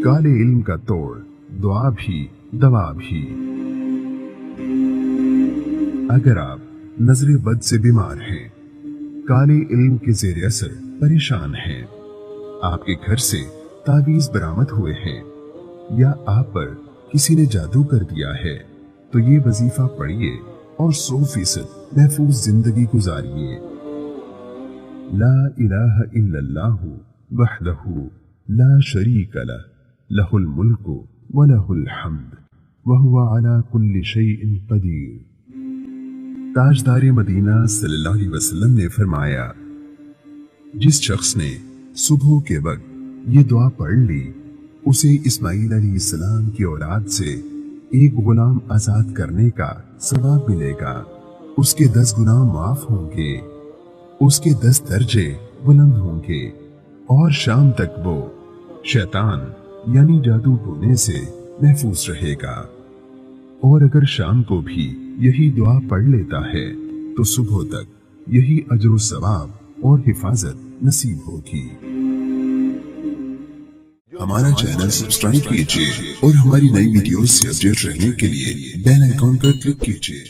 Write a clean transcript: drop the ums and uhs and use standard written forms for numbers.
काले इल्म का तोड़, दुआ भी दवा भी। अगर आप नजर बद से बीमार हैं, काले इल्म के ज़ेर असर परेशान हैं, आपके घर से तावीज बरामद हुए हैं या आप पर किसी ने जादू कर दिया है, तो ये वजीफा पढ़िए और 100% महफूज जिंदगी गुजारिए। ला इलाहा इल्लल्लाहु वहदहु ला शरीक लह, लहुल मुल्कु व लहुल हम्द व हुवा अला कुल्लि शैइन कदीर। ताजदार मदीना सल्लल्लाहु अलैहि वसल्लम ने फरमाया, जिस शख्स ने सुबह के वक्त ये दुआ पढ़ ली, उसे इस्माईल अलैहिस्सलाम की औलाद से एक गुलाम आजाद करने का सवाब मिलेगा। उसके 10 गुनाह माफ होंगे, उसके 10 दर्जे बुलंद होंगे और शाम तक वो शैतान यानी जादू टोने से महफूज रहेगा। और अगर शाम को भी यही दुआ पढ़ लेता है तो सुबह तक यही अजर सवाब और हिफाजत नसीब होगी। हमारा चैनल सब्सक्राइब कीजिए और हमारी नई वीडियोस से अपडेट रहने के लिए बेल आइकॉन पर क्लिक कीजिए।